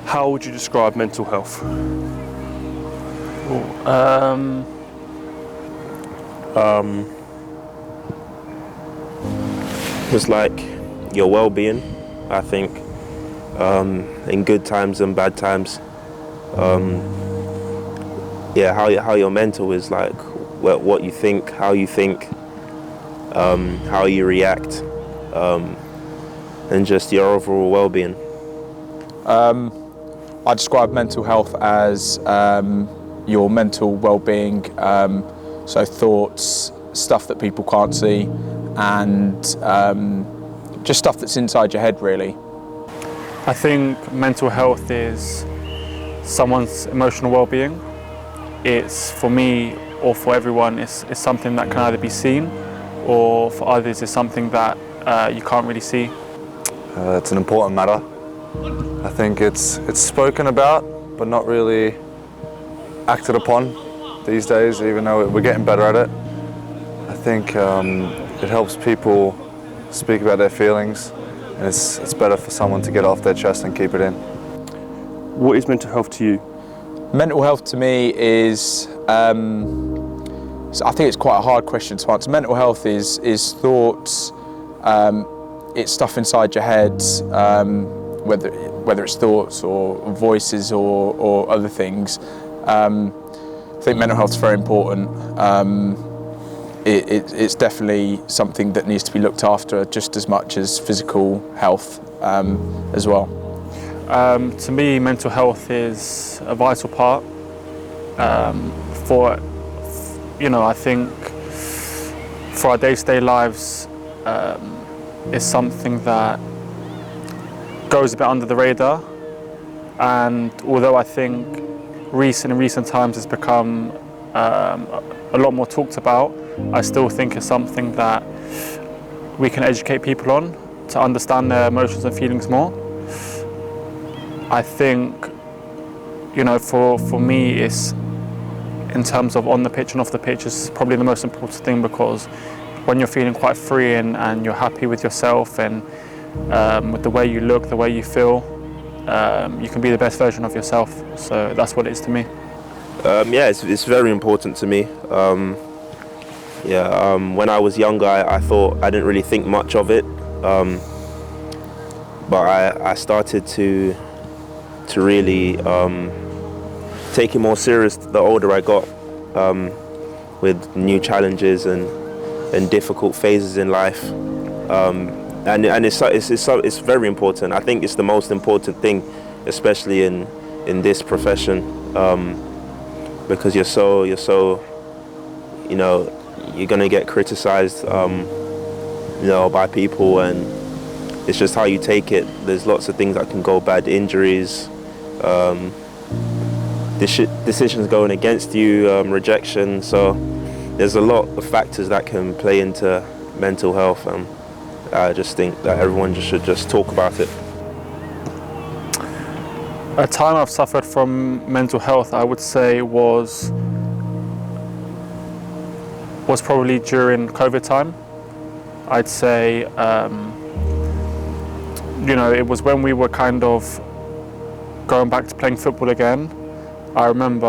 How would you describe mental health? It's like your well-being, I think, in good times and bad times. How your mental is, like what you think, how you think, how you react, and just your overall well-being. I describe mental health as your mental well-being, so thoughts, stuff that people can't see, and just stuff that's inside your head, really. I think mental health is someone's emotional well-being. It's, for me or for everyone, it's something that can either be seen, or for others it's something that you can't really see. It's an important matter. I think it's spoken about, but not really acted upon these days, even though we're getting better at it. I think it helps people speak about their feelings, and it's better for someone to get it off their chest and keep it in. What is mental health to you? Mental health to me is, I think it's quite a hard question to answer. Mental health is thoughts, it's stuff inside your head, whether it's thoughts or voices or other things. I think mental health is very important. It's definitely something that needs to be looked after just as much as physical health as well. To me, mental health is a vital part for, I think for our day-to-day lives, it's something that goes a bit under the radar, and although I think in recent times has become a lot more talked about, I still think it's something that we can educate people on to understand their emotions and feelings more. I think, for me, it's in terms of on the pitch and off the pitch is probably the most important thing, because when you're feeling quite free and you're happy with yourself and with the way you look, the way you feel, you can be the best version of yourself. So that's what it is to me. It's very important to me. When I was younger, I thought I didn't really think much of it, but I started to really take it more serious the older I got, with new challenges and difficult phases in life. And it's very important. I think it's the most important thing, especially in this profession, because you're so you're gonna get criticized, by people, and it's just how you take it. There's lots of things that can go bad, injuries, decisions going against you, rejection. So there's a lot of factors that can play into mental health. I just think that everyone should just talk about it. A time I've suffered from mental health, I would say, was probably during COVID time. I'd say, it was when we were kind of going back to playing football again. I remember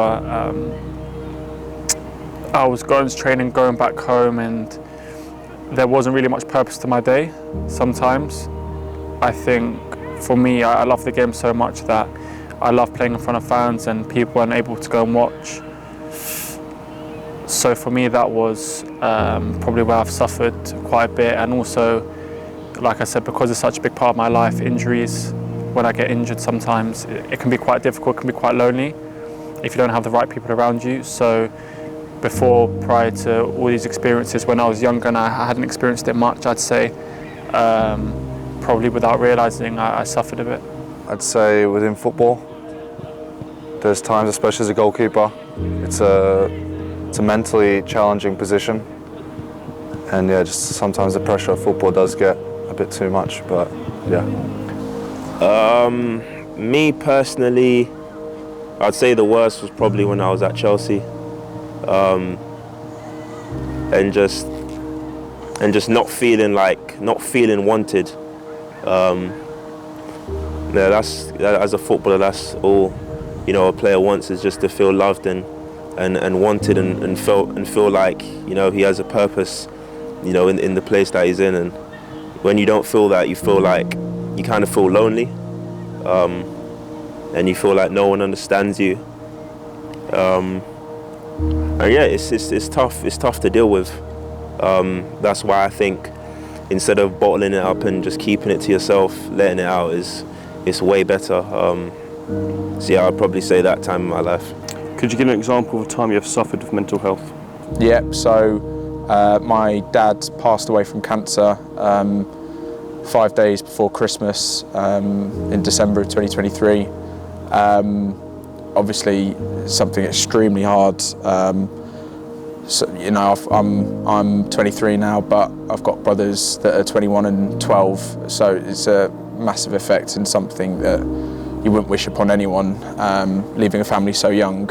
I was going to training, going back home, and there wasn't really much purpose to my day sometimes. I think for me, I love the game so much that I love playing in front of fans and people weren't able to go and watch. So for me, that was probably where I've suffered quite a bit. And also, like I said, because it's such a big part of my life, injuries, when I get injured sometimes, it can be quite difficult, it can be quite lonely if you don't have the right people around you. So prior to all these experiences, when I was younger and I hadn't experienced it much, I'd say, probably without realising, I suffered a bit. I'd say within football, there's times, especially as a goalkeeper, it's a mentally challenging position. And just sometimes the pressure of football does get a bit too much, but yeah. Me personally, I'd say the worst was probably when I was at Chelsea. And just not feeling wanted, Yeah, as a footballer, that's all, you know, a player wants, is just to feel loved and wanted and feel like, you know, he has a purpose, you know, in the place that he's in. And when you don't feel that, you feel like you kind of feel lonely, and you feel like no one understands you. And yeah, it's tough. It's tough to deal with. That's why I think instead of bottling it up and just keeping it to yourself, letting it out is way better. So yeah, I'd probably say that time in my life. Could you give an example of a time you have suffered with mental health? Yep, so my dad passed away from cancer 5 days before Christmas in December of 2023. Obviously, something extremely hard. So, you know, I'm 23 now, but I've got brothers that are 21 and 12, so it's a massive effect and something that you wouldn't wish upon anyone, leaving a family so young.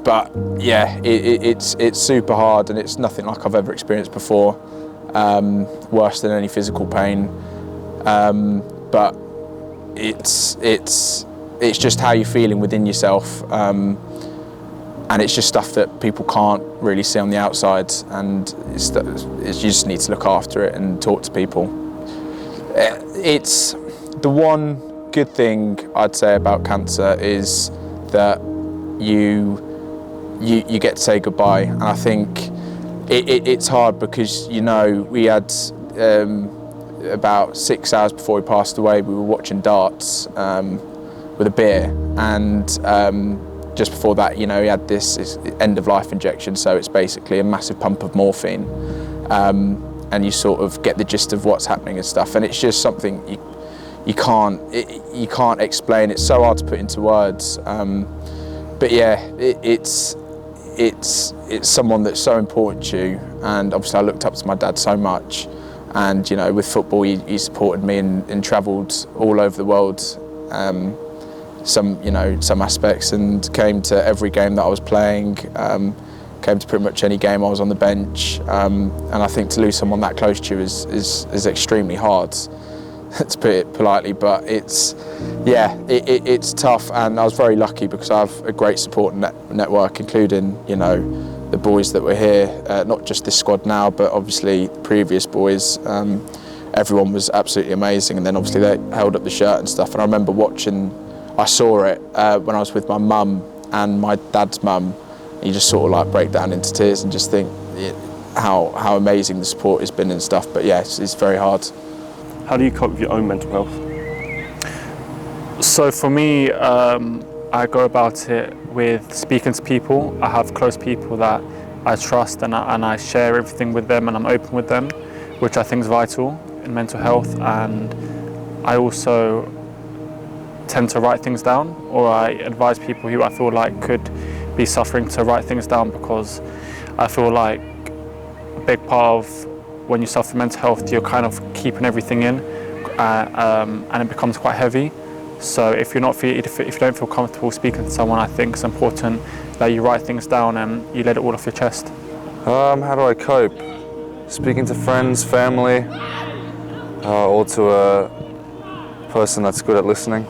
But yeah, it's super hard, and it's nothing like I've ever experienced before, worse than any physical pain. But it's just how you're feeling within yourself, and it's just stuff that people can't really see on the outside, and you just need to look after it and talk to people. It's the one good thing I'd say about cancer is that you get to say goodbye, and I think it's hard because, you know, we had about 6 hours before he passed away, we were watching darts with a beer, and just before that, you know, he had this end-of-life injection, so it's basically a massive pump of morphine, and you sort of get the gist of what's happening and stuff, and it's just something you can't explain. It's so hard to put into words, but yeah, it's someone that's so important to you, and obviously I looked up to my dad so much, and, you know, with football he supported me and travelled all over the world, some aspects, and came to every game that I was playing, came to pretty much any game I was on the bench, and I think to lose someone that close to you is extremely hard, to put it politely, but it's tough, and I was very lucky because I have a great support network, including, you know, the boys that were here, not just this squad now, but obviously the previous boys. Everyone was absolutely amazing, and then obviously they held up the shirt and stuff, and I remember I saw it when I was with my mum and my dad's mum. You just sort of like break down into tears and just think how amazing the support has been and stuff. But yeah, it's very hard. How do you cope with your own mental health? So for me, I go about it with speaking to people. I have close people that I trust, and I share everything with them, and I'm open with them, which I think is vital in mental health. And I also tend to write things down, or I advise people who I feel like could be suffering to write things down, because I feel like a big part of when you suffer mental health, you're kind of keeping everything in, and it becomes quite heavy. So if you don't feel comfortable speaking to someone, I think it's important that you write things down and you let it all off your chest. How do I cope? Speaking to friends, family, or to a person that's good at listening.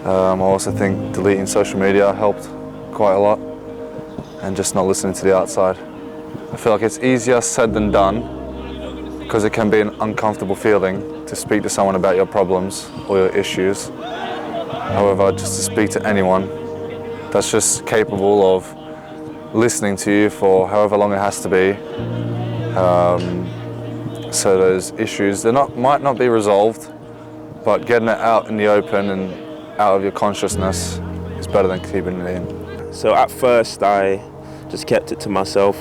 I also think deleting social media helped quite a lot, and just not listening to the outside. I feel like it's easier said than done, because it can be an uncomfortable feeling to speak to someone about your problems or your issues. However, just to speak to anyone that's just capable of listening to you for however long it has to be, so those issues, might not be resolved, but getting it out in the open and out of your consciousness is better than keeping it in. So at first I just kept it to myself,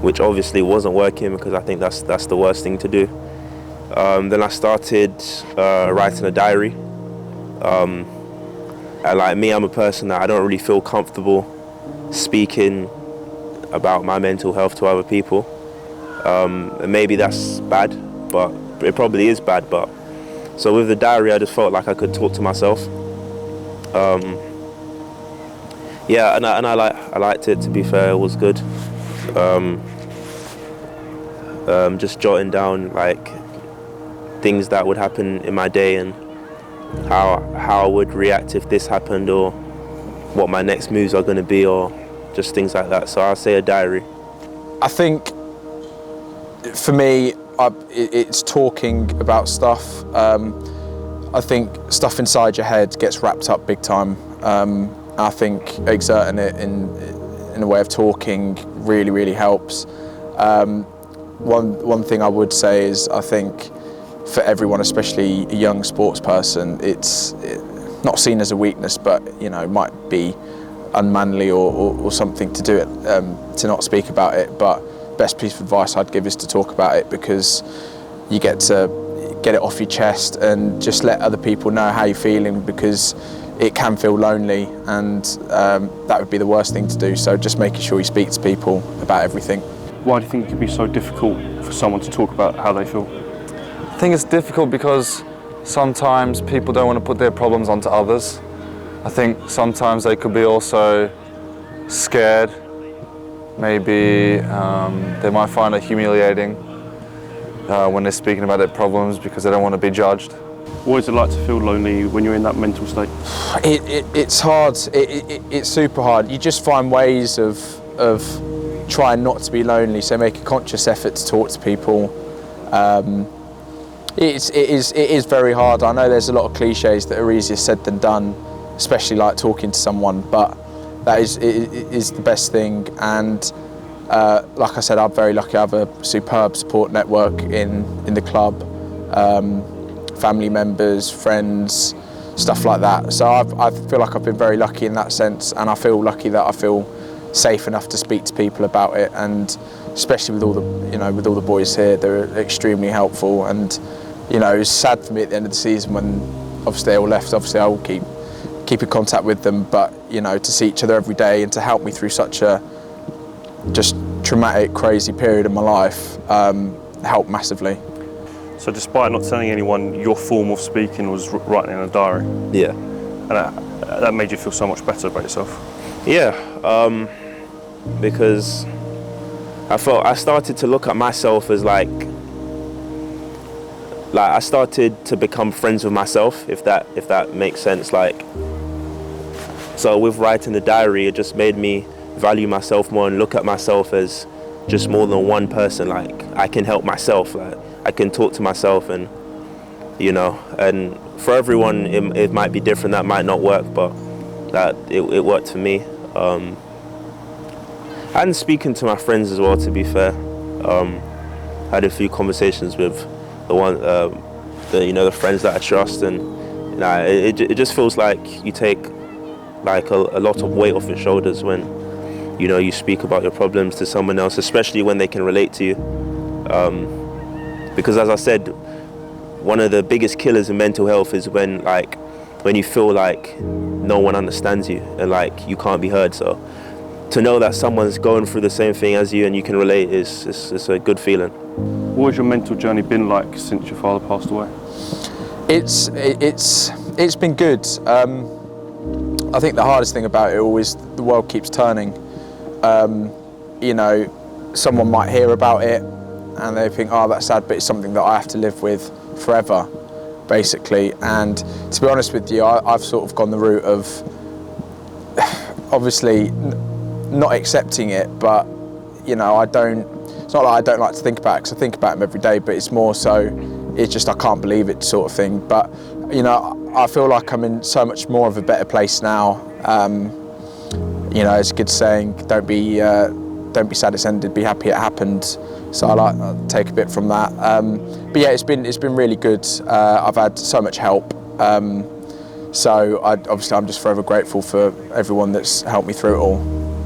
which obviously wasn't working, because I think that's the worst thing to do. Then I started writing a diary. And like me, I'm a person that I don't really feel comfortable speaking about my mental health to other people. And maybe that's bad, but it probably is bad. But so with the diary, I just felt like I could talk to myself. Yeah, and I liked it. To be fair, it was good. Just jotting down like things that would happen in my day and how I would react if this happened, or what my next moves are going to be, or just things like that. So I'll say a diary. I think for me, it's talking about stuff. I think stuff inside your head gets wrapped up big time. I think exerting it in a way of talking really helps. One thing I would say is, I think for everyone, especially a young sports person, it's not seen as a weakness, but might be unmanly or something to do it, to not speak about it. But best piece of advice I'd give is to talk about it, because you get to get it off your chest and just let other people know how you're feeling, because it can feel lonely, and that would be the worst thing to do. So just making sure you speak to people about everything. Why do you think it can be so difficult for someone to talk about how they feel? I think it's difficult because sometimes people don't want to put their problems onto others. I think sometimes they could be also scared. Maybe they might find it humiliating when they're speaking about their problems, because they don't want to be judged. What is it like to feel lonely when you're in that mental state? It's hard. It's super hard. You just find ways of trying not to be lonely. So make a conscious effort to talk to people. It is very hard. I know there's a lot of cliches that are easier said than done, especially like talking to someone. But that is the best thing. And like I said, I'm very lucky. I have a superb support network in the club. Family members, friends, stuff like that. So I feel like I've been very lucky in that sense, and I feel lucky that I feel safe enough to speak to people about it, and especially with all the boys here, they're extremely helpful. And it was sad for me at the end of the season when obviously they all left. Obviously I will keep in contact with them, but to see each other every day and to help me through such a just traumatic, crazy period in my life helped massively. So despite not telling anyone, your form of speaking was writing in a diary? Yeah. And that made you feel so much better about yourself? Yeah, because I started to look at myself as like I started to become friends with myself, if that makes sense. So with writing the diary, it just made me value myself more and look at myself as just more than one person. Like, I can help myself. I can talk to myself, and and for everyone it might be different. That might not work, but it worked for me. And speaking to my friends as well, to be fair, had a few conversations with the friends that I trust, and it just feels like you take like a lot of weight off your shoulders when you speak about your problems to someone else, especially when they can relate to you. Because as I said, one of the biggest killers in mental health is when you feel like no one understands you and like you can't be heard. So to know that someone's going through the same thing as you and you can relate is a good feeling. What has your mental journey been like since your father passed away? It's been good. I think the hardest thing about it all is the world keeps turning. Someone might hear about it and they think, oh, that's sad, but it's something that I have to live with forever, basically. And to be honest with you, I've sort of gone the route of obviously not accepting it, but it's not like I don't like to think about it, because I think about him every day, but it's more so, it's just I can't believe it sort of thing. But I feel like I'm in so much more of a better place now. It's a good saying, don't be sad it's ended, be happy it happened. So I take a bit from that. But yeah, it's been really good. I've had so much help. So I'm just forever grateful for everyone that's helped me through it all.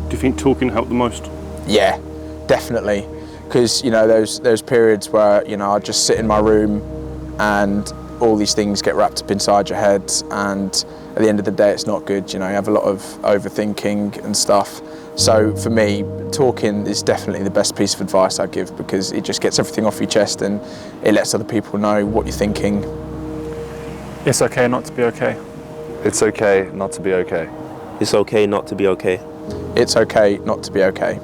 Do you think talking helped the most? Yeah, definitely. Because those periods where I just sit in my room and all these things get wrapped up inside your head, and at the end of the day it's not good. You have a lot of overthinking and stuff. So for me, talking is definitely the best piece of advice I give, because it just gets everything off your chest and it lets other people know what you're thinking. It's okay not to be okay. It's okay not to be okay. It's okay not to be okay. It's okay not to be okay.